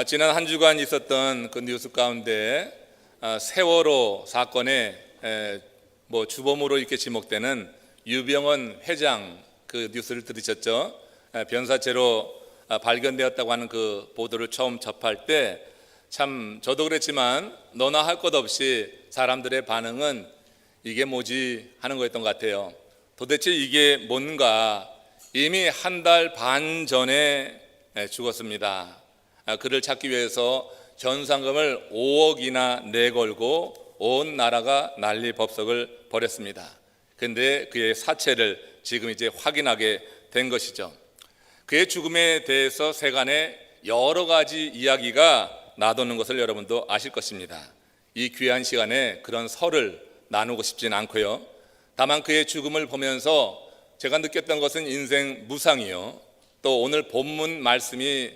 지난 한 주간 있었던 그 뉴스 가운데 세월호 사건에 주범으로 이렇게 지목되는 유병언 회장 그 뉴스를 들으셨죠? 변사체로 발견되었다고 하는 그 보도를 처음 접할 때 참 저도 그랬지만 너나 할 것 없이 사람들의 반응은 이게 뭐지 하는 거였던 것 같아요. 도대체 이게 뭔가. 이미 한 달 반 전에 죽었습니다. 그를 찾기 위해서 현상금을 5억이나 내걸고 온 나라가 난리법석을 벌였습니다. 그런데 그의 사체를 지금 이제 확인하게 된 것이죠. 그의 죽음에 대해서 세간에 여러 가지 이야기가 나도는 것을 여러분도 아실 것입니다. 이 귀한 시간에 그런 설을 나누고 싶진 않고요. 다만 그의 죽음을 보면서 제가 느꼈던 것은 인생 무상이요, 또 오늘 본문 말씀이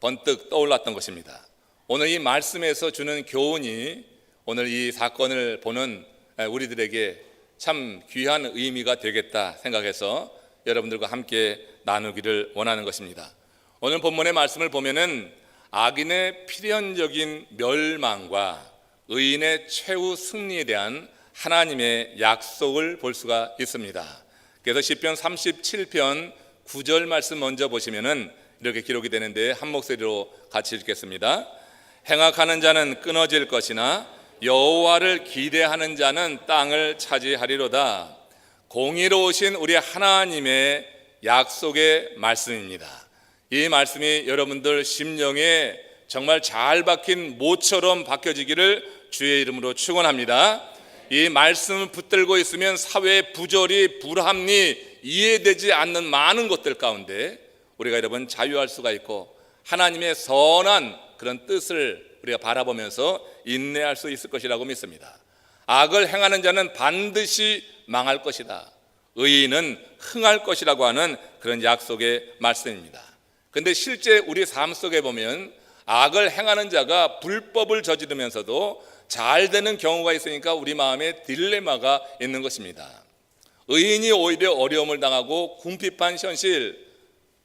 번뜩 떠올랐던 것입니다. 오늘 이 말씀에서 주는 교훈이 오늘 이 사건을 보는 우리들에게 참 귀한 의미가 되겠다 생각해서 여러분들과 함께 나누기를 원하는 것입니다. 오늘 본문의 말씀을 보면은 악인의 필연적인 멸망과 의인의 최후 승리에 대한 하나님의 약속을 볼 수가 있습니다. 그래서 시편 37편 9절 말씀 먼저 보시면은 이렇게 기록이 되는데 한 목소리로 같이 읽겠습니다. 행악하는 자는 끊어질 것이나 여호와를 기대하는 자는 땅을 차지하리로다. 공의로우신 우리 하나님의 약속의 말씀입니다. 이 말씀이 여러분들 심령에 정말 잘 박힌 모처럼 박혀지기를 주의 이름으로 축원합니다. 이 말씀을 붙들고 있으면 사회의 부조리, 불합리, 이해되지 않는 많은 것들 가운데 우리가 여러분 자유할 수가 있고 하나님의 선한 그런 뜻을 우리가 바라보면서 인내할 수 있을 것이라고 믿습니다. 악을 행하는 자는 반드시 망할 것이다. 의인은 흥할 것이라고 하는 그런 약속의 말씀입니다. 그런데 실제 우리 삶 속에 보면 악을 행하는 자가 불법을 저지르면서도 잘 되는 경우가 있으니까 우리 마음에 딜레마가 있는 것입니다. 의인이 오히려 어려움을 당하고 궁핍한 현실,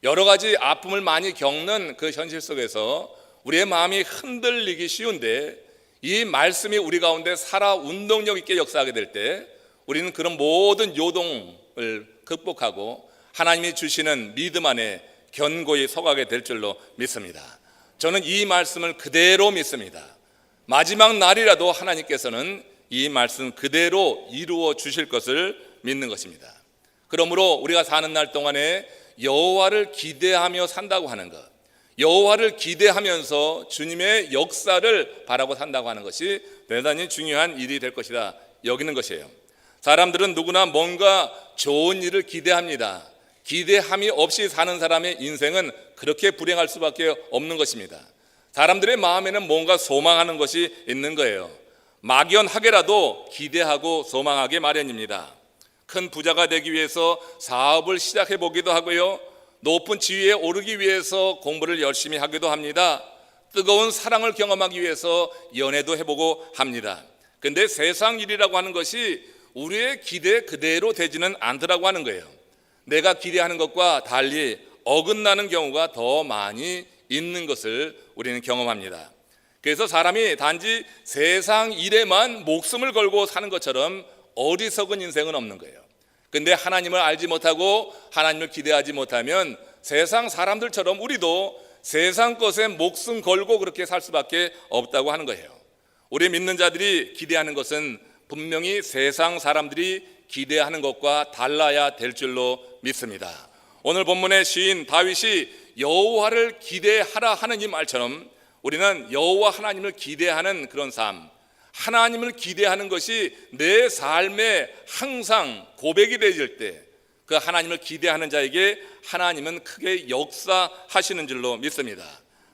여러 가지 아픔을 많이 겪는 그 현실 속에서 우리의 마음이 흔들리기 쉬운데 이 말씀이 우리 가운데 살아 운동력 있게 역사하게 될 때 우리는 그런 모든 요동을 극복하고 하나님이 주시는 믿음 안에 견고히 서가게 될 줄로 믿습니다. 저는 이 말씀을 그대로 믿습니다. 마지막 날이라도 하나님께서는 이 말씀 그대로 이루어 주실 것을 믿는 것입니다. 그러므로 우리가 사는 날 동안에 여호와를 기대하며 산다고 하는 것, 여호와를 기대하면서 주님의 역사를 바라고 산다고 하는 것이 대단히 중요한 일이 될 것이다 여기는 것이에요. 사람들은 누구나 뭔가 좋은 일을 기대합니다. 기대함이 없이 사는 사람의 인생은 그렇게 불행할 수밖에 없는 것입니다. 사람들의 마음에는 뭔가 소망하는 것이 있는 거예요. 막연하게라도 기대하고 소망하게 마련입니다. 큰 부자가 되기 위해서 사업을 시작해 보기도 하고요, 높은 지위에 오르기 위해서 공부를 열심히 하기도 합니다. 뜨거운 사랑을 경험하기 위해서 연애도 해보고 합니다. 그런데 세상 일이라고 하는 것이 우리의 기대 그대로 되지는 않더라고 하는 거예요. 내가 기대하는 것과 달리 어긋나는 경우가 더 많이 있는 것을 우리는 경험합니다. 그래서 사람이 단지 세상 일에만 목숨을 걸고 사는 것처럼 어리석은 인생은 없는 거예요. 그런데 하나님을 알지 못하고 하나님을 기대하지 못하면 세상 사람들처럼 우리도 세상 것에 목숨 걸고 그렇게 살 수밖에 없다고 하는 거예요. 우리 믿는 자들이 기대하는 것은 분명히 세상 사람들이 기대하는 것과 달라야 될 줄로 믿습니다. 오늘 본문의 시인 다윗이 여호와를 기대하라 하는 이 말처럼 우리는 여호와 하나님을 기대하는 그런 삶, 하나님을 기대하는 것이 내 삶에 항상 고백이 되어질 때 그 하나님을 기대하는 자에게 하나님은 크게 역사하시는 줄로 믿습니다.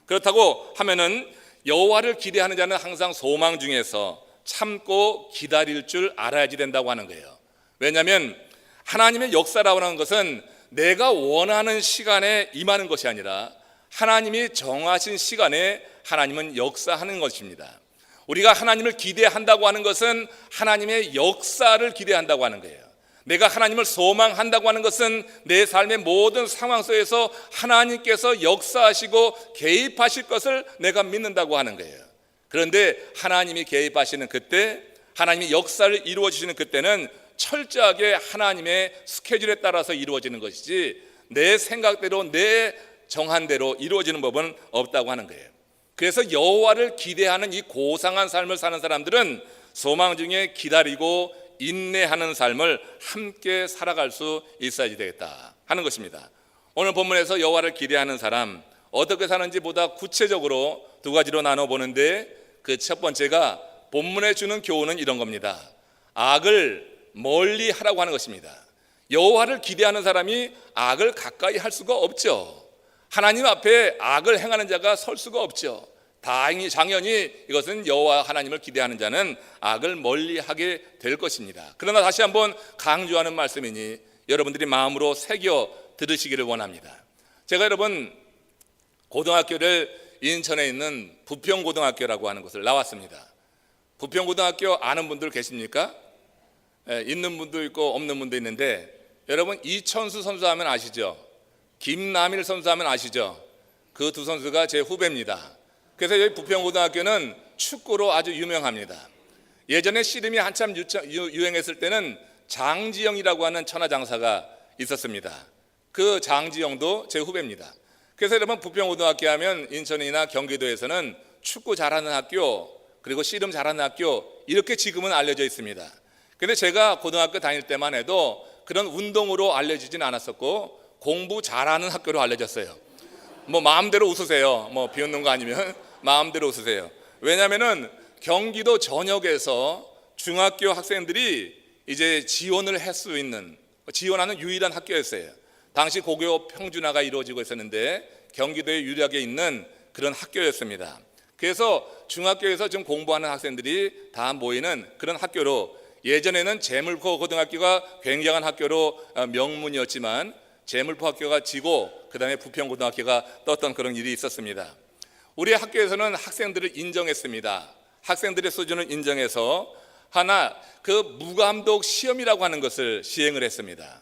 그렇다고 하면은 여호와를 기대하는 자는 항상 소망 중에서 참고 기다릴 줄 알아야지 된다고 하는 거예요. 왜냐하면 하나님의 역사라고 하는 것은 내가 원하는 시간에 임하는 것이 아니라 하나님이 정하신 시간에 하나님은 역사하는 것입니다. 우리가 하나님을 기대한다고 하는 것은 하나님의 역사를 기대한다고 하는 거예요. 내가 하나님을 소망한다고 하는 것은 내 삶의 모든 상황 속에서 하나님께서 역사하시고 개입하실 것을 내가 믿는다고 하는 거예요. 그런데 하나님이 개입하시는 그때, 하나님이 역사를 이루어 주시는 그때는 철저하게 하나님의 스케줄에 따라서 이루어지는 것이지 내 생각대로 내 정한 대로 이루어지는 법은 없다고 하는 거예요. 그래서 여호와를 기대하는 이 고상한 삶을 사는 사람들은 소망 중에 기다리고 인내하는 삶을 함께 살아갈 수 있어야지 되겠다 하는 것입니다. 오늘 본문에서 여호와를 기대하는 사람 어떻게 사는지 보다 구체적으로 두 가지로 나눠보는데, 그 첫 번째가 본문에 주는 교훈은 이런 겁니다. 악을 멀리 하라고 하는 것입니다. 여호와를 기대하는 사람이 악을 가까이 할 수가 없죠. 하나님 앞에 악을 행하는 자가 설 수가 없죠. 당연히 이것은 여호와 하나님을 기대하는 자는 악을 멀리하게 될 것입니다. 그러나 다시 한번 강조하는 말씀이니 여러분들이 마음으로 새겨 들으시기를 원합니다. 제가 여러분 고등학교를 인천에 있는 부평고등학교라고 하는 곳을 나왔습니다. 부평고등학교 아는 분들 계십니까? 있는 분도 있고 없는 분도 있는데, 여러분 이천수 선수 하면 아시죠? 김남일 선수 하면 아시죠? 그 두 선수가 제 후배입니다. 그래서 여기 부평고등학교는 축구로 아주 유명합니다. 예전에 씨름이 한참 유행했을 때는 장지영이라고 하는 천하장사가 있었습니다. 그 장지영도 제 후배입니다. 그래서 여러분 부평고등학교 하면 인천이나 경기도에서는 축구 잘하는 학교, 그리고 씨름 잘하는 학교, 이렇게 지금은 알려져 있습니다. 근데 제가 고등학교 다닐 때만 해도 그런 운동으로 알려지진 않았었고 공부 잘하는 학교로 알려졌어요. 뭐 마음대로 웃으세요. 뭐 비웃는 거 아니면 마음대로 웃으세요. 왜냐하면은 경기도 전역에서 중학교 학생들이 이제 지원을 할 수 있는, 지원하는 유일한 학교였어요. 당시 고교 평준화가 이루어지고 있었는데 경기도에 유일하게 있는 그런 학교였습니다. 그래서 중학교에서 지금 공부하는 학생들이 다 모이는 그런 학교로, 예전에는 제물포 고등학교가 굉장한 학교로 명문이었지만 제물포 학교가 지고 그 다음에 부평고등학교가 떴던 그런 일이 있었습니다. 우리 학교에서는 학생들을 인정했습니다. 학생들의 수준을 인정해서 하나 그 무감독 시험이라고 하는 것을 시행을 했습니다.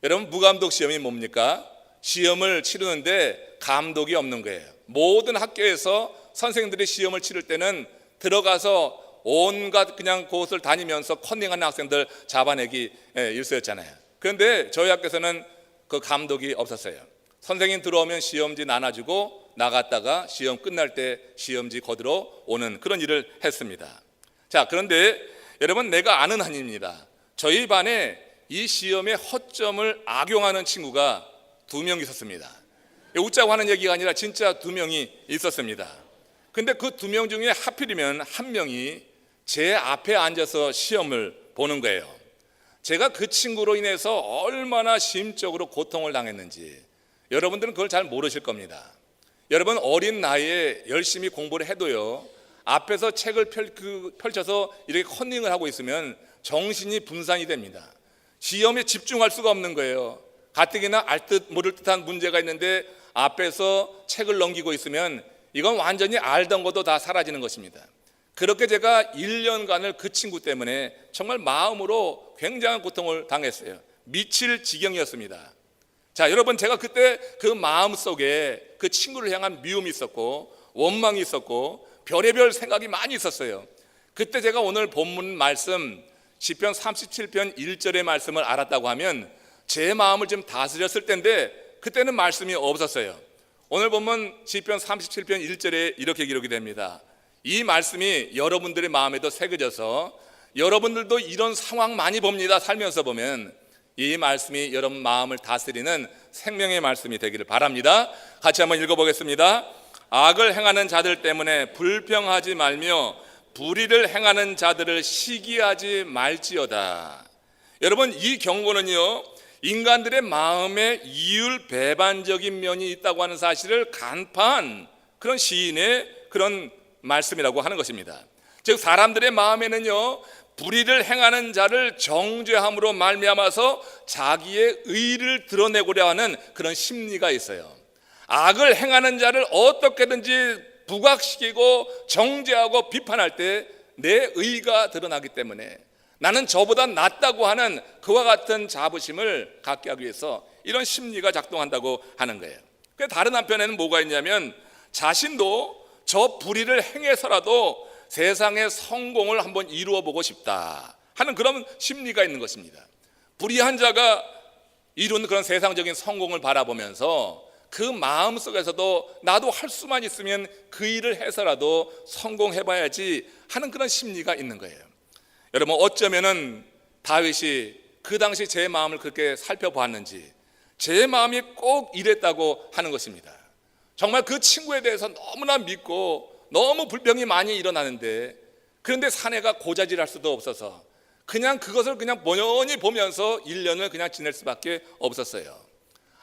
여러분 무감독 시험이 뭡니까? 시험을 치르는데 감독이 없는 거예요. 모든 학교에서 선생님들이 시험을 치를 때는 들어가서 온갖 그냥 그곳을 다니면서 컨닝하는 학생들 잡아내기 일쑤였잖아요. 그런데 저희 학교에서는 그 감독이 없었어요. 선생님 들어오면 시험지 나눠주고 나갔다가 시험 끝날 때 시험지 거들어 오는 그런 일을 했습니다. 자, 그런데 여러분 내가 아는 한입니다. 저희 반에 이 시험의 허점을 악용하는 친구가 2명 있었습니다. 웃자고 하는 얘기가 아니라 진짜 2명이 있었습니다. 근데 그 2명 중에 하필이면 한 명이 제 앞에 앉아서 시험을 보는 거예요. 제가 그 친구로 인해서 얼마나 심적으로 고통을 당했는지 여러분들은 그걸 잘 모르실 겁니다. 여러분 어린 나이에 열심히 공부를 해도요, 앞에서 책을 펼쳐서 이렇게 컨닝을 하고 있으면 정신이 분산이 됩니다. 시험에 집중할 수가 없는 거예요. 가뜩이나 알 듯 모를 듯한 문제가 있는데 앞에서 책을 넘기고 있으면 이건 완전히 알던 것도 다 사라지는 것입니다. 그렇게 제가 1년간을 그 친구 때문에 정말 마음으로 굉장한 고통을 당했어요. 미칠 지경이었습니다. 자, 여러분 제가 그때 그 마음 속에 그 친구를 향한 미움이 있었고 원망이 있었고 별의별 생각이 많이 있었어요. 그때 제가 오늘 본문 말씀 시편 37편 1절의 말씀을 알았다고 하면 제 마음을 좀 다스렸을 텐데 그때는 말씀이 없었어요. 오늘 보면 시편 37편 1절에 이렇게 기록이 됩니다. 이 말씀이 여러분들의 마음에도 새겨져서 여러분들도 이런 상황 많이 봅니다. 살면서 보면 이 말씀이 여러분 마음을 다스리는 생명의 말씀이 되기를 바랍니다. 같이 한번 읽어보겠습니다. 악을 행하는 자들 때문에 불평하지 말며 불의를 행하는 자들을 시기하지 말지어다. 여러분 이 경고는요, 인간들의 마음에 이율배반적인 면이 있다고 하는 사실을 간파한 그런 시인의 그런 말씀이라고 하는 것입니다. 즉 사람들의 마음에는요, 불의를 행하는 자를 정죄함으로 말미암아서 자기의 의를 드러내고자 하는 그런 심리가 있어요. 악을 행하는 자를 어떻게든지 부각시키고 정죄하고 비판할 때 내 의가 드러나기 때문에, 나는 저보다 낫다고 하는 그와 같은 자부심을 갖게 하기 위해서 이런 심리가 작동한다고 하는 거예요. 다른 한편에는 뭐가 있냐면 자신도 저 불의를 행해서라도 세상의 성공을 한번 이루어 보고 싶다 하는 그런 심리가 있는 것입니다. 불의한 자가 이룬 그런 세상적인 성공을 바라보면서 그 마음 속에서도 나도 할 수만 있으면 그 일을 해서라도 성공해봐야지 하는 그런 심리가 있는 거예요. 여러분, 어쩌면은 다윗이 그 당시 제 마음을 그렇게 살펴보았는지 제 마음이 꼭 이랬다고 하는 것입니다. 정말 그 친구에 대해서 너무나 믿고 너무 불평이 많이 일어나는데, 그런데 사내가 고자질할 수도 없어서 그냥 그것을 그냥 번연히 보면서 1년을 그냥 지낼 수밖에 없었어요.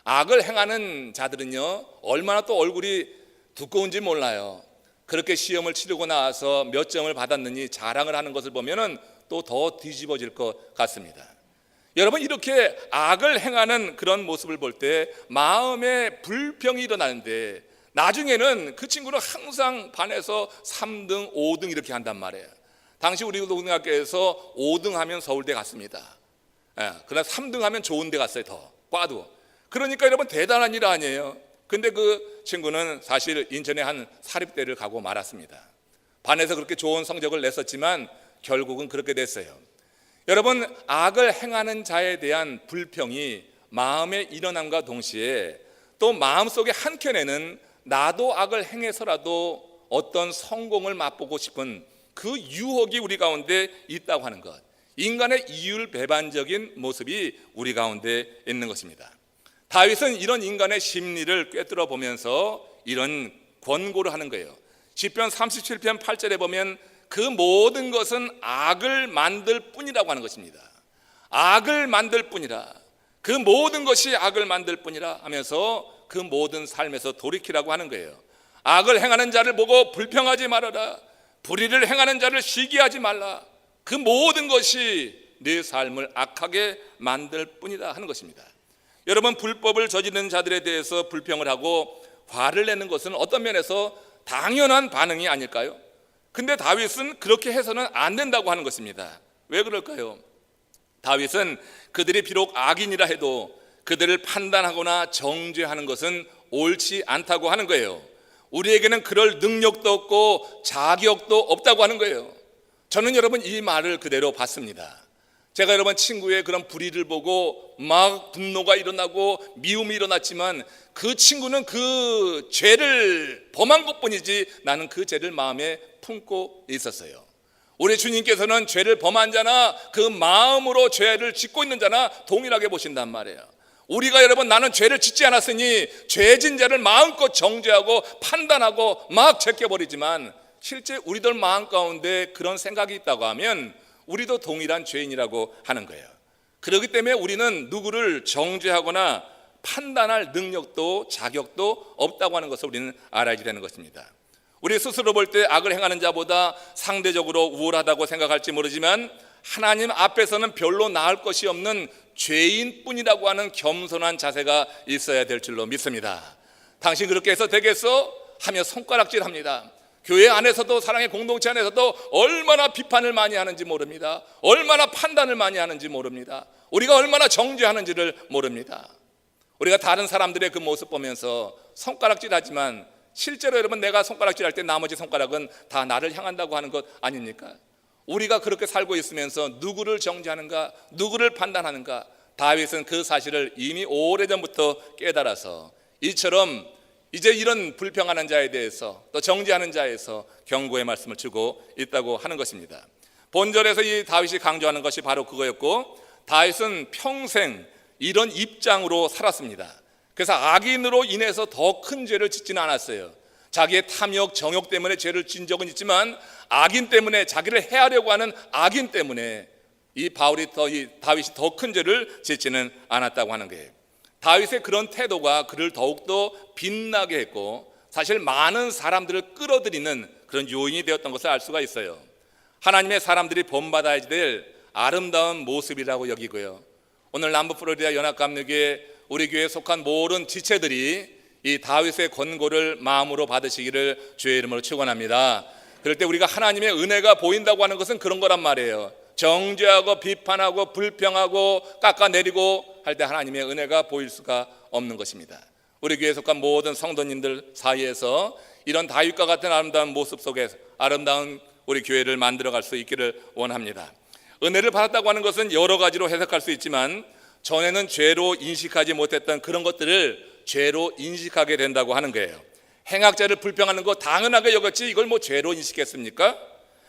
악을 행하는 자들은요, 얼마나 또 얼굴이 두꺼운지 몰라요. 그렇게 시험을 치르고 나와서 몇 점을 받았느니 자랑을 하는 것을 보면은 또 더 뒤집어질 것 같습니다. 여러분, 이렇게 악을 행하는 그런 모습을 볼 때 마음에 불평이 일어나는데, 나중에는 그 친구는 항상 반에서 3등, 5등 이렇게 한단 말이에요. 당시 우리 고등학교에서 5등 하면 서울대 갔습니다. 그러나 3등 하면 좋은 데 갔어요. 더 과도. 그러니까 여러분, 대단한 일 아니에요. 근데 그 친구는 사실 인천의 한 사립대를 가고 말았습니다. 반에서 그렇게 좋은 성적을 냈었지만 결국은 그렇게 됐어요. 여러분, 악을 행하는 자에 대한 불평이 마음에 일어남과 동시에 또 마음속의 한켠에는 나도 악을 행해서라도 어떤 성공을 맛보고 싶은 그 유혹이 우리 가운데 있다고 하는 것, 인간의 이율배반적인 모습이 우리 가운데 있는 것입니다. 다윗은 이런 인간의 심리를 꿰뚫어 보면서 이런 권고를 하는 거예요. 시편 37편 8절에 보면 그 모든 것은 악을 만들 뿐이라고 하는 것입니다. 악을 만들 뿐이라, 그 모든 것이 악을 만들 뿐이라 하면서 그 모든 삶에서 돌이키라고 하는 거예요. 악을 행하는 자를 보고 불평하지 말아라. 불의를 행하는 자를 시기하지 말라. 그 모든 것이 네 삶을 악하게 만들 뿐이다 하는 것입니다. 여러분, 불법을 저지르는 자들에 대해서 불평을 하고 화를 내는 것은 어떤 면에서 당연한 반응이 아닐까요? 근데 다윗은 그렇게 해서는 안 된다고 하는 것입니다. 왜 그럴까요? 다윗은 그들이 비록 악인이라 해도 그들을 판단하거나 정죄하는 것은 옳지 않다고 하는 거예요. 우리에게는 그럴 능력도 없고 자격도 없다고 하는 거예요. 저는 여러분 이 말을 그대로 받습니다. 제가 여러분 친구의 그런 불의를 보고 막 분노가 일어나고 미움이 일어났지만 그 친구는 그 죄를 범한 것뿐이지 나는 그 죄를 마음에 품고 있었어요. 우리 주님께서는 죄를 범한 자나 그 마음으로 죄를 짓고 있는 자나 동일하게 보신단 말이에요. 우리가 여러분 나는 죄를 짓지 않았으니 죄진 자를 마음껏 정죄하고 판단하고 막 제껴버리지만 실제 우리들 마음 가운데 그런 생각이 있다고 하면 우리도 동일한 죄인이라고 하는 거예요. 그렇기 때문에 우리는 누구를 정죄하거나 판단할 능력도 자격도 없다고 하는 것을 우리는 알아야 되는 것입니다. 우리 스스로 볼 때 악을 행하는 자보다 상대적으로 우월하다고 생각할지 모르지만 하나님 앞에서는 별로 나을 것이 없는 죄인뿐이라고 하는 겸손한 자세가 있어야 될 줄로 믿습니다. 당신 그렇게 해서 되겠어? 하며 손가락질합니다. 교회 안에서도 사랑의 공동체 안에서도 얼마나 비판을 많이 하는지 모릅니다. 얼마나 판단을 많이 하는지 모릅니다. 우리가 얼마나 정죄하는지를 모릅니다. 우리가 다른 사람들의 그 모습 보면서 손가락질하지만 실제로 여러분 내가 손가락질할 때 나머지 손가락은 다 나를 향한다고 하는 것 아닙니까? 우리가 그렇게 살고 있으면서 누구를 정죄하는가, 누구를 판단하는가? 다윗은 그 사실을 이미 오래전부터 깨달아서 이처럼 이제 이런 불평하는 자에 대해서 또 정죄하는 자에서 경고의 말씀을 주고 있다고 하는 것입니다. 본절에서 이 다윗이 강조하는 것이 바로 그거였고, 다윗은 평생 이런 입장으로 살았습니다. 그래서 악인으로 인해서 더 큰 죄를 짓지는 않았어요. 자기의 탐욕, 정욕 때문에 죄를 진 적은 있지만 악인 때문에, 자기를 해하려고 하는 악인 때문에 이 다윗이 더 큰 죄를 짓지는 않았다고 하는 거예요. 다윗의 그런 태도가 그를 더욱더 빛나게 했고 사실 많은 사람들을 끌어들이는 그런 요인이 되었던 것을 알 수가 있어요. 하나님의 사람들이 본받아야 될 아름다운 모습이라고 여기고요. 오늘 남부 플로리다 연합감리교회 우리 교회에 속한 모든 지체들이 이 다윗의 권고를 마음으로 받으시기를 주의 이름으로 축원합니다. 그럴 때 우리가 하나님의 은혜가 보인다고 하는 것은 그런 거란 말이에요. 정죄하고 비판하고 불평하고 깎아내리고 할 때 하나님의 은혜가 보일 수가 없는 것입니다. 우리 교회에 속한 모든 성도님들 사이에서 이런 다윗과 같은 아름다운 모습 속에 아름다운 우리 교회를 만들어갈 수 있기를 원합니다. 은혜를 받았다고 하는 것은 여러 가지로 해석할 수 있지만 전에는 죄로 인식하지 못했던 그런 것들을 죄로 인식하게 된다고 하는 거예요. 행악자를 불평하는 거 당연하게 여겼지 이걸 뭐 죄로 인식했습니까?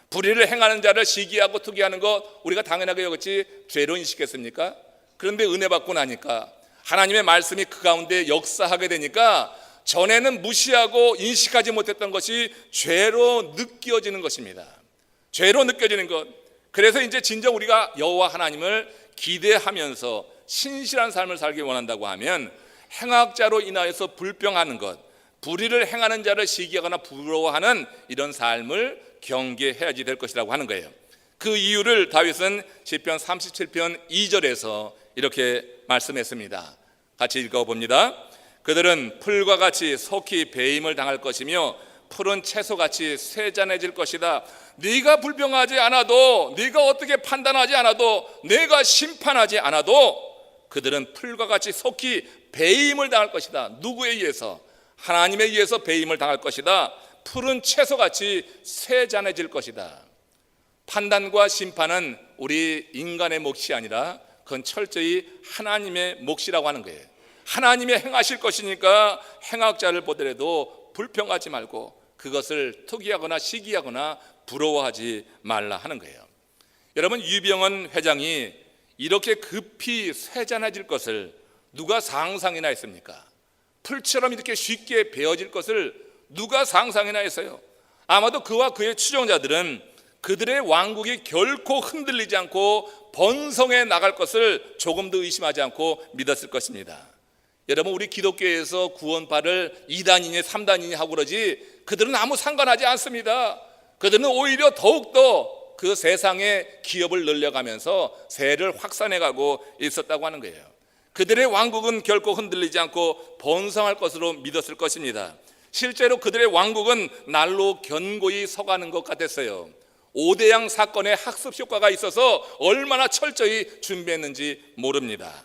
불의를 행하는 자를 시기하고 투기하는 거 우리가 당연하게 여겼지 죄로 인식했습니까? 그런데 은혜 받고 나니까 하나님의 말씀이 그 가운데 역사하게 되니까 전에는 무시하고 인식하지 못했던 것이 죄로 느껴지는 것입니다. 죄로 느껴지는 것. 그래서 이제 진정 우리가 여호와 하나님을 기대하면서 신실한 삶을 살기 원한다고 하면 행악자로 인하여서 불평하는 것, 불의를 행하는 자를 시기하거나 부러워하는 이런 삶을 경계해야지 될 것이라고 하는 거예요. 그 이유를 다윗은 시편 37편 2절에서 이렇게 말씀했습니다. 같이 읽어봅니다. 그들은 풀과 같이 속히 배임을 당할 것이며 푸른 채소같이 쇠잔해질 것이다. 네가 불평하지 않아도, 네가 어떻게 판단하지 않아도, 내가 심판하지 않아도 그들은 풀과 같이 속히 배임을 당할 것이다. 누구에 의해서? 하나님에 의해서 배임을 당할 것이다. 푸른 채소같이 쇠잔해질 것이다. 판단과 심판은 우리 인간의 몫이 아니라 그건 철저히 하나님의 몫이라고 하는 거예요. 하나님이 행하실 것이니까 행악자를 보더라도 불평하지 말고 그것을 투기하거나 시기하거나 부러워하지 말라 하는 거예요. 여러분, 유병헌 회장이 이렇게 급히 쇠잔해질 것을 누가 상상이나 했습니까? 풀처럼 이렇게 쉽게 베어질 것을 누가 상상이나 했어요? 아마도 그와 그의 추종자들은 그들의 왕국이 결코 흔들리지 않고 번성해 나갈 것을 조금도 의심하지 않고 믿었을 것입니다. 여러분, 우리 기독교에서 구원파를 2단이니 3단이니 하고 그러지 그들은 아무 상관하지 않습니다. 그들은 오히려 더욱더 그 세상의 기업을 늘려가면서 세를 확산해가고 있었다고 하는 거예요. 그들의 왕국은 결코 흔들리지 않고 번성할 것으로 믿었을 것입니다. 실제로 그들의 왕국은 날로 견고히 서가는 것 같았어요. 5대양 사건의 학습 효과가 있어서 얼마나 철저히 준비했는지 모릅니다.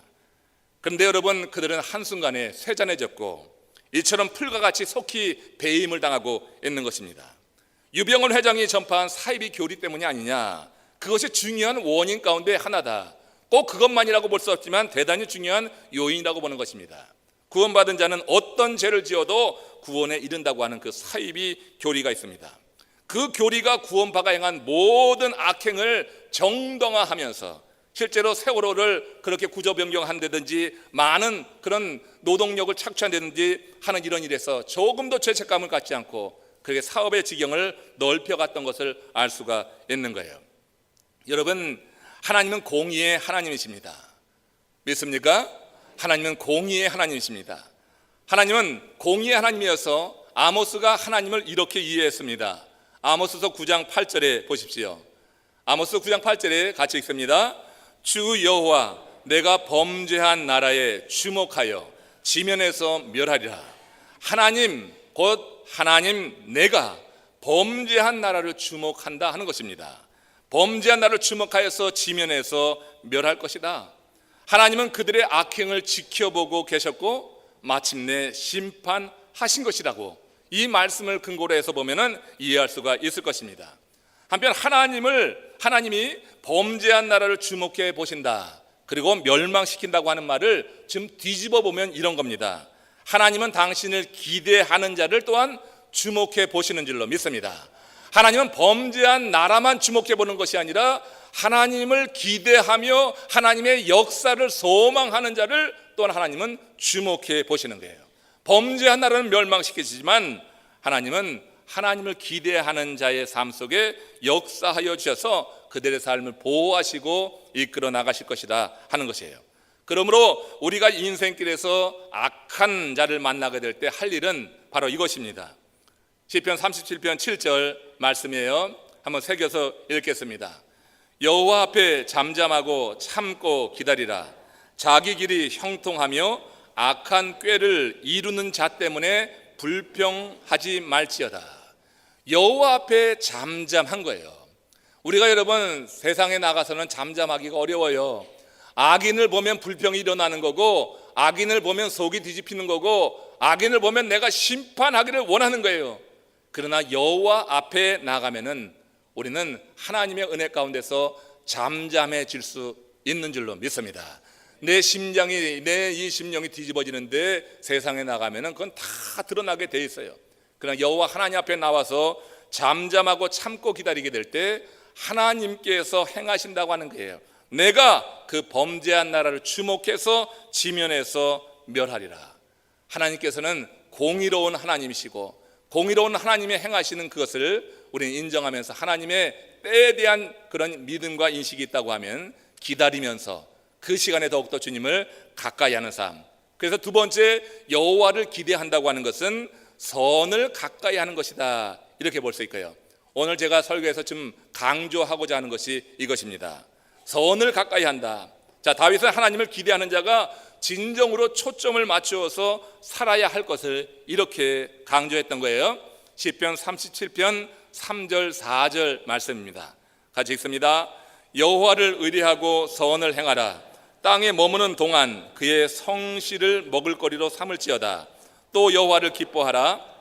그런데 여러분, 그들은 한순간에 쇠잔해졌고 이처럼 풀과 같이 속히 배임을 당하고 있는 것입니다. 유병헌 회장이 전파한 사이비 교리 때문이 아니냐, 그것이 중요한 원인 가운데 하나다. 꼭 그것만이라고 볼 수 없지만 대단히 중요한 요인이라고 보는 것입니다. 구원받은 자는 어떤 죄를 지어도 구원에 이른다고 하는 그 사이비 교리가 있습니다. 그 교리가 구원파가 행한 모든 악행을 정당화하면서 실제로 세월호를 그렇게 구조 변경한다든지 많은 그런 노동력을 착취한다든지 하는 이런 일에서 조금도 죄책감을 갖지 않고 그렇게 사업의 지경을 넓혀갔던 것을 알 수가 있는 거예요. 여러분, 하나님은 공의의 하나님이십니다. 믿습니까? 하나님은 공의의 하나님이십니다. 하나님은 공의의 하나님이어서 아모스가 하나님을 이렇게 이해했습니다. 아모스서 9장 8절에 보십시오. 아모스 9장 8절에 같이 읽습니다. 주 여호와, 내가 범죄한 나라에 주목하여 지면에서 멸하리라. 하나님, 곧 하나님, 내가 범죄한 나라를 주목한다 하는 것입니다. 범죄한 나라를 주목하여서 지면에서 멸할 것이다. 하나님은 그들의 악행을 지켜보고 계셨고 마침내 심판하신 것이라고 이 말씀을 근거로 해서 보면은 이해할 수가 있을 것입니다. 한편 하나님이 범죄한 나라를 주목해 보신다, 그리고 멸망시킨다고 하는 말을 좀 뒤집어 보면 이런 겁니다. 하나님은 당신을 기대하는 자를 또한 주목해 보시는 줄로 믿습니다. 하나님은 범죄한 나라만 주목해 보는 것이 아니라 하나님을 기대하며 하나님의 역사를 소망하는 자를 또한 하나님은 주목해 보시는 거예요. 범죄한 나라는 멸망시키지만 하나님은 하나님을 기대하는 자의 삶 속에 역사하여 주셔서 그들의 삶을 보호하시고 이끌어 나가실 것이다 하는 것이에요. 그러므로 우리가 인생길에서 악한 자를 만나게 될 때 할 일은 바로 이것입니다. 시편 37편 7절 말씀이에요. 한번 새겨서 읽겠습니다. 여호와 앞에 잠잠하고 참고 기다리라. 자기 길이 형통하며 악한 꾀를 이루는 자 때문에 불평하지 말지어다. 여호와 앞에 잠잠한 거예요. 우리가 여러분 세상에 나가서는 잠잠하기가 어려워요. 악인을 보면 불평이 일어나는 거고, 악인을 보면 속이 뒤집히는 거고, 악인을 보면 내가 심판하기를 원하는 거예요. 그러나 여호와 앞에 나가면은 우리는 하나님의 은혜 가운데서 잠잠해질 수 있는 줄로 믿습니다. 내 심령이 뒤집어지는데 세상에 나가면은 그건 다 드러나게 돼 있어요. 그러나 여호와 하나님 앞에 나와서 잠잠하고 참고 기다리게 될 때 하나님께서 행하신다고 하는 거예요. 내가 그 범죄한 나라를 주목해서 지면에서 멸하리라. 하나님께서는 공의로운 하나님이시고 공의로운 하나님의 행하시는 그것을 우리는 인정하면서 하나님의 때에 대한 그런 믿음과 인식이 있다고 하면 기다리면서 그 시간에 더욱더 주님을 가까이 하는 삶. 그래서 두 번째, 여호와를 기대한다고 하는 것은 선을 가까이 하는 것이다, 이렇게 볼 수 있고요. 오늘 제가 설교에서 좀 강조하고자 하는 것이 이것입니다. 선을 가까이 한다. 자, 다윗은 하나님을 기대하는 자가 진정으로 초점을 맞추어서 살아야 할 것을 이렇게 강조했던 거예요. 시편 37편 3절 4절 말씀입니다. 같이 읽습니다. 여호와를 의뢰하고 선을 행하라. 땅에 머무는 동안 그의 성실을 먹을거리로 삼을지어다. 또 여호와를 기뻐하라.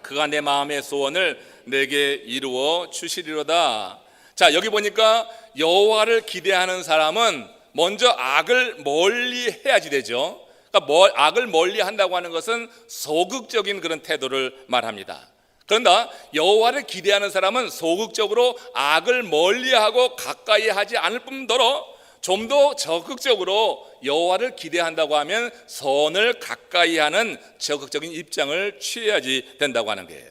그가 내 마음의 소원을 내게 이루어 주시리로다. 자, 여기 보니까 여호와를 기대하는 사람은 먼저 악을 멀리 해야지 되죠. 그러니까 악을 멀리 한다고 하는 것은 소극적인 그런 태도를 말합니다. 그런데 여호와를 기대하는 사람은 소극적으로 악을 멀리하고 가까이 하지 않을 뿐더러 좀 더 적극적으로 여호와를 기대한다고 하면 선을 가까이 하는 적극적인 입장을 취해야지 된다고 하는 거예요.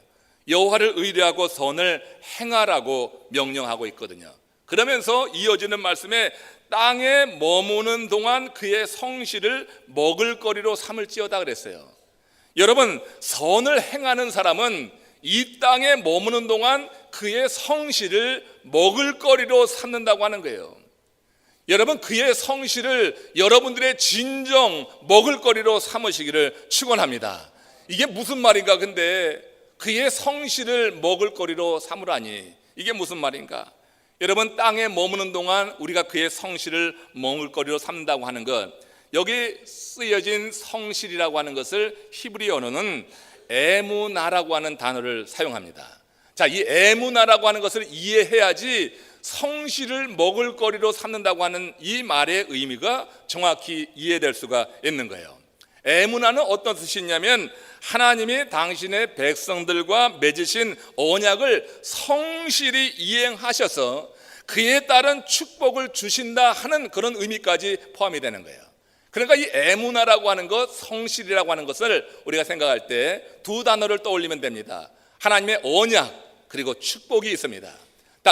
여호와를 의뢰하고 선을 행하라고 명령하고 있거든요. 그러면서 이어지는 말씀에 땅에 머무는 동안 그의 성실을 먹을거리로 삼을지어다 그랬어요. 여러분, 선을 행하는 사람은 이 땅에 머무는 동안 그의 성실을 먹을거리로 삼는다고 하는 거예요. 여러분, 그의 성실을 여러분들의 진정 먹을거리로 삼으시기를 축원합니다. 이게 무슨 말인가? 근데 그의 성실을 먹을거리로 삼으라니, 이게 무슨 말인가? 여러분, 땅에 머무는 동안 우리가 그의 성실을 먹을거리로 삼는다고 하는 것, 여기 쓰여진 성실이라고 하는 것을 히브리 언어는 에무나라고 하는 단어를 사용합니다. 자, 이 에무나라고 하는 것을 이해해야지 성실을 먹을거리로 삼는다고 하는 이 말의 의미가 정확히 이해될 수가 있는 거예요. 에무나는 어떤 뜻이냐면 하나님이 당신의 백성들과 맺으신 언약을 성실히 이행하셔서 그에 따른 축복을 주신다 하는 그런 의미까지 포함이 되는 거예요. 그러니까 이 에무나라고 하는 것, 성실이라고 하는 것을 우리가 생각할 때 두 단어를 떠올리면 됩니다. 하나님의 언약 그리고 축복이 있습니다.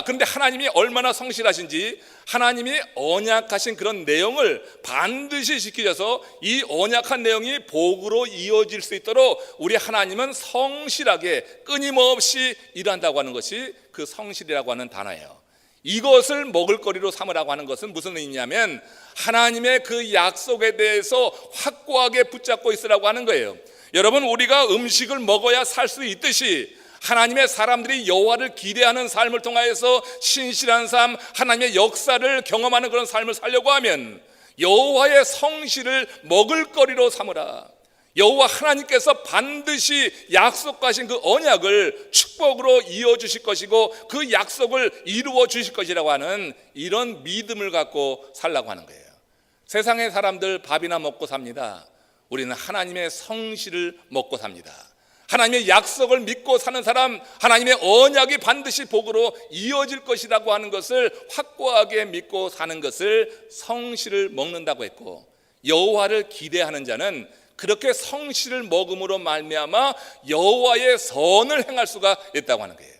그런데 하나님이 얼마나 성실하신지 하나님이 언약하신 그런 내용을 반드시 지키셔서 이 언약한 내용이 복으로 이어질 수 있도록 우리 하나님은 성실하게 끊임없이 일한다고 하는 것이 그 성실이라고 하는 단어예요. 이것을 먹을거리로 삼으라고 하는 것은 무슨 의미냐면 하나님의 그 약속에 대해서 확고하게 붙잡고 있으라고 하는 거예요. 여러분, 우리가 음식을 먹어야 살 수 있듯이 하나님의 사람들이 여호와를 기대하는 삶을 통하여서 신실한 삶, 하나님의 역사를 경험하는 그런 삶을 살려고 하면 여호와의 성실을 먹을거리로 삼으라. 여호와 하나님께서 반드시 약속하신 그 언약을 축복으로 이어주실 것이고 그 약속을 이루어 주실 것이라고 하는 이런 믿음을 갖고 살라고 하는 거예요. 세상의 사람들 밥이나 먹고 삽니다. 우리는 하나님의 성실을 먹고 삽니다. 하나님의 약속을 믿고 사는 사람, 하나님의 언약이 반드시 복으로 이어질 것이라고 하는 것을 확고하게 믿고 사는 것을 성실을 먹는다고 했고, 여호와를 기대하는 자는 그렇게 성실을 먹음으로 말미암아 여호와의 선을 행할 수가 있다고 하는 거예요.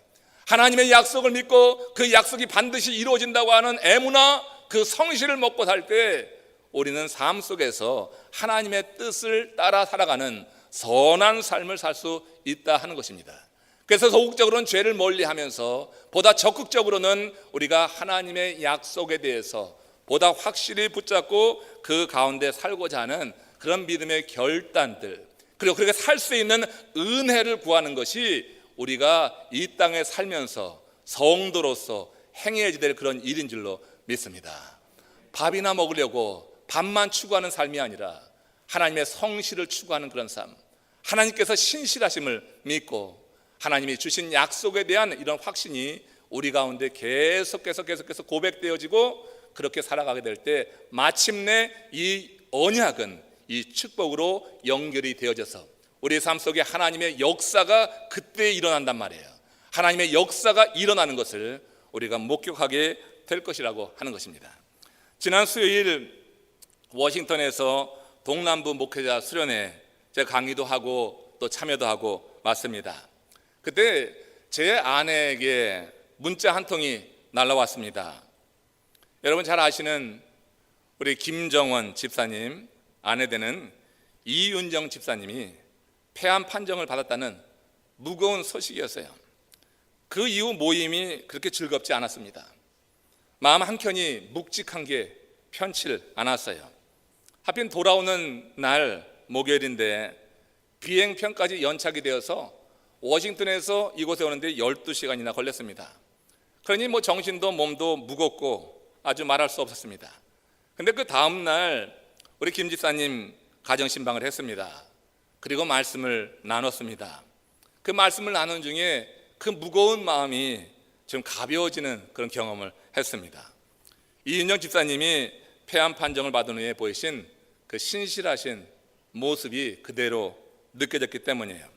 하나님의 약속을 믿고 그 약속이 반드시 이루어진다고 하는 에무나, 그 성실을 먹고 살 때 우리는 삶 속에서 하나님의 뜻을 따라 살아가는 선한 삶을 살 수 있다 하는 것입니다. 그래서 소극적으로는 죄를 멀리하면서 보다 적극적으로는 우리가 하나님의 약속에 대해서 보다 확실히 붙잡고 그 가운데 살고자 하는 그런 믿음의 결단들, 그리고 그렇게 살 수 있는 은혜를 구하는 것이 우리가 이 땅에 살면서 성도로서 행해야 될 그런 일인 줄로 믿습니다. 밥이나 먹으려고 밥만 추구하는 삶이 아니라 하나님의 성실을 추구하는 그런 삶, 하나님께서 신실하심을 믿고 하나님이 주신 약속에 대한 이런 확신이 우리 가운데 계속해서 고백되어지고 그렇게 살아가게 될 때 마침내 이 언약은 이 축복으로 연결이 되어져서 우리의 삶 속에 하나님의 역사가 그때 일어난단 말이에요. 하나님의 역사가 일어나는 것을 우리가 목격하게 될 것이라고 하는 것입니다. 지난 수요일 워싱턴에서 동남부 목회자 수련회 제가 강의도 하고 또 참여도 하고 왔습니다. 그때 제 아내에게 문자 한 통이 날라왔습니다. 여러분 잘 아시는 우리 김정원 집사님 아내 되는 이윤정 집사님이 폐암 판정을 받았다는 무거운 소식이었어요. 그 이후 모임이 그렇게 즐겁지 않았습니다. 마음 한켠이 묵직한 게 편치 않았어요. 하필 돌아오는 날 목요일인데 비행편까지 연착이 되어서 워싱턴에서 이곳에 오는데 12시간이나 걸렸습니다. 그러니 뭐 정신도 몸도 무겁고 아주 말할 수 없었습니다. 근데 그 다음 날 우리 김 집사님 가정신방을 했습니다. 그리고 말씀을 나눴습니다. 그 말씀을 나눈 중에 그 무거운 마음이 좀 가벼워지는 그런 경험을 했습니다. 이윤정 집사님이 폐암 판정을 받은 후에 보이신 그 신실하신 모습이 그대로 느껴졌기 때문이에요.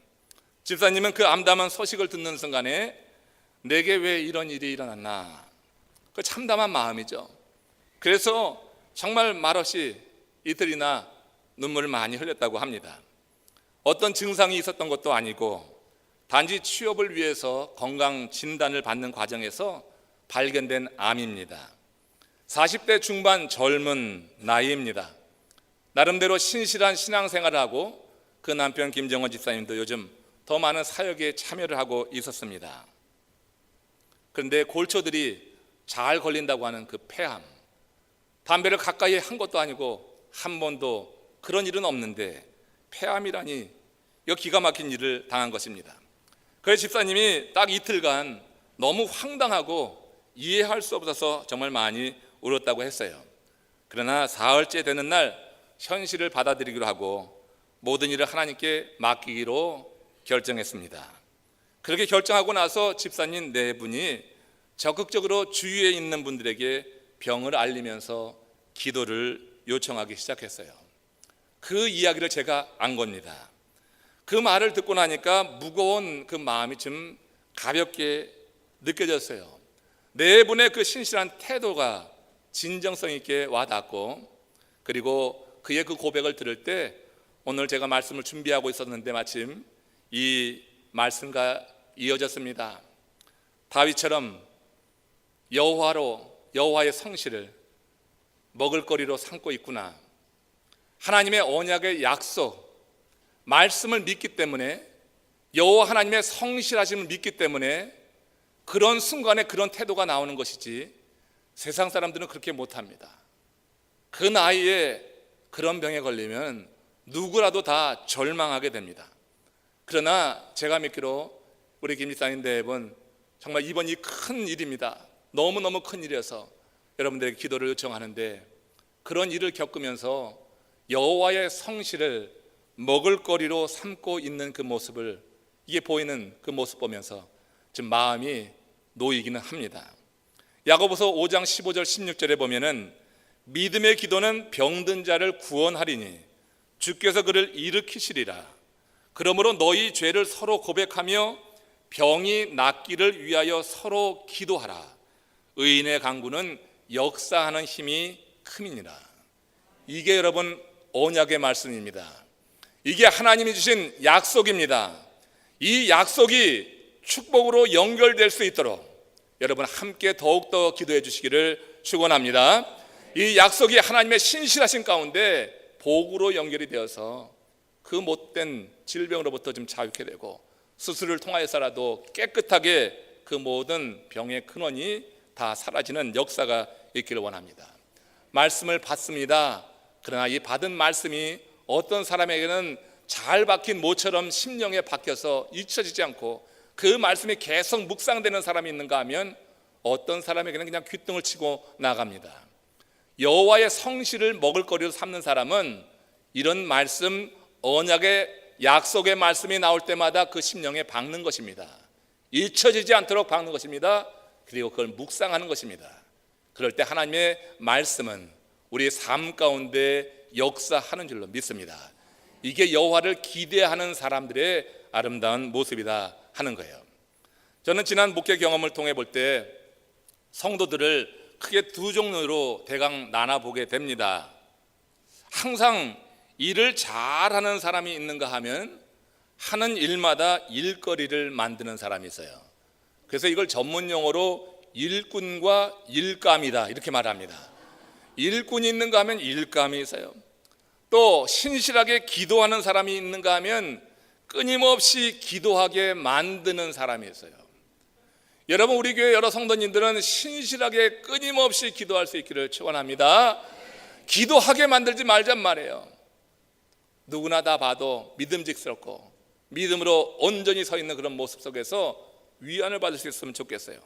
집사님은 그 암담한 소식을 듣는 순간에 내게 왜 이런 일이 일어났나, 그 참담한 마음이죠. 그래서 정말 말없이 이틀이나 눈물을 많이 흘렸다고 합니다. 어떤 증상이 있었던 것도 아니고 단지 취업을 위해서 건강 진단을 받는 과정에서 발견된 암입니다. 40대 중반 젊은 나이입니다. 나름대로 신실한 신앙생활을 하고 그 남편 김정원 집사님도 요즘 더 많은 사역에 참여를 하고 있었습니다. 그런데 골초들이 잘 걸린다고 하는 그 폐암, 담배를 가까이 한 것도 아니고 한 번도 그런 일은 없는데 폐암이라니, 이거 기가 막힌 일을 당한 것입니다. 그래서 집사님이 딱 이틀간 너무 황당하고 이해할 수 없어서 정말 많이 울었다고 했어요. 그러나 사흘째 되는 날 현실을 받아들이기로 하고 모든 일을 하나님께 맡기기로 결정했습니다. 그렇게 결정하고 나서 집사님 네 분이 적극적으로 주위에 있는 분들에게 병을 알리면서 기도를 요청하기 시작했어요. 그 이야기를 제가 안 겁니다. 그 말을 듣고 나니까 무거운 그 마음이 좀 가볍게 느껴졌어요. 네 분의 그 신실한 태도가 진정성 있게 와닿고, 그리고 그의 그 고백을 들을 때 오늘 제가 말씀을 준비하고 있었는데 마침 이 말씀과 이어졌습니다. 다윗처럼 여호와의 성실을 먹을거리로 삼고 있구나. 하나님의 언약의 약속, 말씀을 믿기 때문에, 여호와 하나님의 성실하심을 믿기 때문에 그런 순간에 그런 태도가 나오는 것이지 세상 사람들은 그렇게 못합니다. 그 나이에 그런 병에 걸리면 누구라도 다 절망하게 됩니다. 그러나 제가 믿기로 우리 김 집사님 대분 정말 이번이 큰 일입니다. 너무너무 큰 일이어서 여러분들에게 기도를 요청하는데, 그런 일을 겪으면서 여호와의 성실을 먹을거리로 삼고 있는 그 모습을, 이게 보이는 그 모습 보면서 좀 마음이 놓이기는 합니다. 야고보서 5장 15절 16절에 보면은 믿음의 기도는 병든 자를 구원하리니 주께서 그를 일으키시리라. 그러므로 너희 죄를 서로 고백하며 병이 낫기를 위하여 서로 기도하라. 의인의 강구는 역사하는 힘이 큼이니라. 이게 여러분 언약의 말씀입니다. 이게 하나님이 주신 약속입니다. 이 약속이 축복으로 연결될 수 있도록 여러분 함께 더욱더 기도해 주시기를 축원합니다. 이 약속이 하나님의 신실하신 가운데 복으로 연결이 되어서 그 못된 질병으로부터 좀 자유케 되고 수술을 통하여서라도 깨끗하게 그 모든 병의 근원이 다 사라지는 역사가 있기를 원합니다. 말씀을 받습니다. 그러나 이 받은 말씀이 어떤 사람에게는 잘 박힌 모처럼 심령에 박혀서 잊혀지지 않고 그 말씀이 계속 묵상되는 사람이 있는가 하면 어떤 사람에게는 그냥 귓등을 치고 나갑니다. 여호와의 성실을 먹을거리로 삼는 사람은 이런 말씀, 언약의 약속의 말씀이 나올 때마다 그 심령에 박는 것입니다. 잊혀지지 않도록 박는 것입니다. 그리고 그걸 묵상하는 것입니다. 그럴 때 하나님의 말씀은 우리의 삶 가운데 역사하는 줄로 믿습니다. 이게 여호와를 기대하는 사람들의 아름다운 모습이다 하는 거예요. 저는 지난 목회 경험을 통해 볼 때 성도들을 크게 두 종류로 대강 나눠보게 됩니다. 항상 일을 잘하는 사람이 있는가 하면 하는 일마다 일거리를 만드는 사람이 있어요. 그래서 이걸 전문 용어로 일꾼과 일감이다 이렇게 말합니다. 일꾼이 있는가 하면 일감이 있어요. 또 신실하게 기도하는 사람이 있는가 하면 끊임없이 기도하게 만드는 사람이 있어요. 여러분, 우리 교회 여러 성도님들은 신실하게 끊임없이 기도할 수 있기를 축원합니다. 기도하게 만들지 말란 말이에요. 누구나 다 봐도 믿음직스럽고 믿음으로 온전히 서 있는 그런 모습 속에서 위안을 받을 수 있으면 좋겠어요.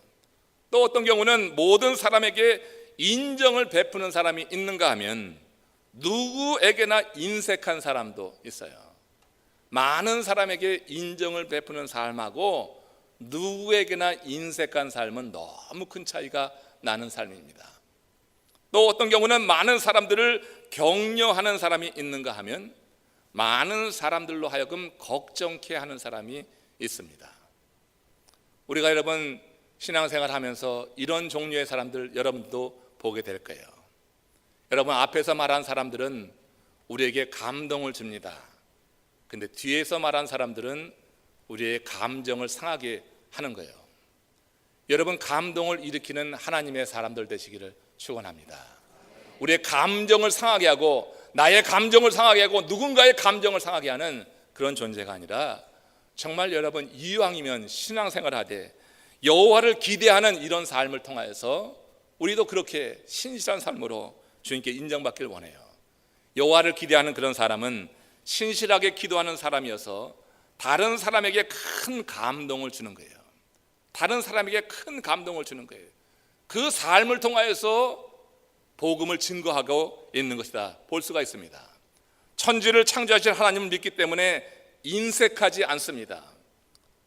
또 어떤 경우는 모든 사람에게 인정을 베푸는 사람이 있는가 하면 누구에게나 인색한 사람도 있어요. 많은 사람에게 인정을 베푸는 삶하고 누구에게나 인색한 삶은 너무 큰 차이가 나는 삶입니다. 또 어떤 경우는 많은 사람들을 격려하는 사람이 있는가 하면 많은 사람들로 하여금 걱정케 하는 사람이 있습니다. 우리가 여러분 신앙생활 하면서 이런 종류의 사람들 여러분도 보게 될 거예요. 여러분, 앞에서 말한 사람들은 우리에게 감동을 줍니다. 근데 뒤에서 말한 사람들은 우리의 감정을 상하게 하는 거예요. 여러분, 감동을 일으키는 하나님의 사람들 되시기를 축원합니다. 우리의 감정을 상하게 하고 나의 감정을 상하게 하고 누군가의 감정을 상하게 하는 그런 존재가 아니라 정말 여러분, 이왕이면 신앙생활하되 여호와를 기대하는 이런 삶을 통하여서 우리도 그렇게 신실한 삶으로 주님께 인정받길 원해요. 여호와를 기대하는 그런 사람은 신실하게 기도하는 사람이어서 다른 사람에게 큰 감동을 주는 거예요. 다른 사람에게 큰 감동을 주는 거예요. 그 삶을 통하여서 복음을 증거하고 있는 것이다 볼 수가 있습니다. 천지를 창조하신 하나님을 믿기 때문에 인색하지 않습니다.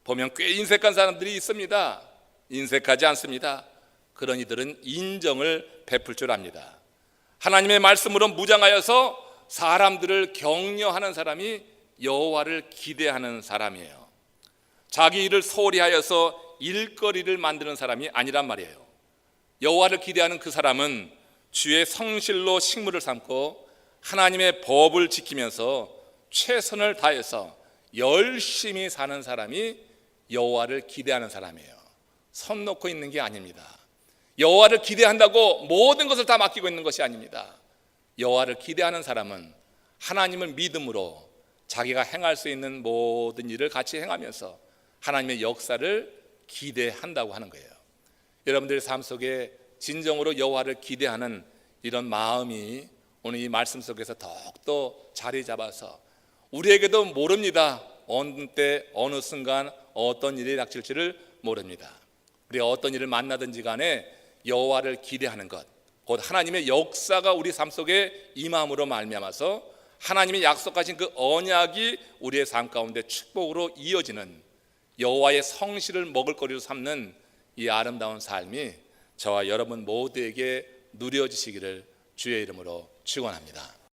보면 꽤 인색한 사람들이 있습니다. 인색하지 않습니다. 그런 이들은 인정을 베풀 줄 압니다. 하나님의 말씀으로 무장하여서 사람들을 격려하는 사람이 여호와를 기대하는 사람이에요. 자기 일을 소홀히 하여서 일거리를 만드는 사람이 아니란 말이에요. 여호와를 기대하는 그 사람은 주의 성실로 식물을 삼고 하나님의 법을 지키면서 최선을 다해서 열심히 사는 사람이 여호와를 기대하는 사람이에요. 선 놓고 있는 게 아닙니다. 여호와를 기대한다고 모든 것을 다 맡기고 있는 것이 아닙니다. 여호와를 기대하는 사람은 하나님을 믿음으로 자기가 행할 수 있는 모든 일을 같이 행하면서 하나님의 역사를 기대한다고 하는 거예요. 여러분들의 삶 속에 진정으로 여호와를 기대하는 이런 마음이 오늘 이 말씀 속에서 더욱더 자리 잡아서 우리에게도 모릅니다. 어느 때 어느 순간 어떤 일이 닥칠지를 모릅니다. 우리가 어떤 일을 만나든지 간에 여호와를 기대하는 것, 곧 하나님의 역사가 우리 삶 속에 임함으로 말미암아서 하나님이 약속하신 그 언약이 우리의 삶 가운데 축복으로 이어지는 여호와의 성실을 먹을거리로 삼는 이 아름다운 삶이 저와 여러분 모두에게 누려지시기를 주의 이름으로 축원합니다.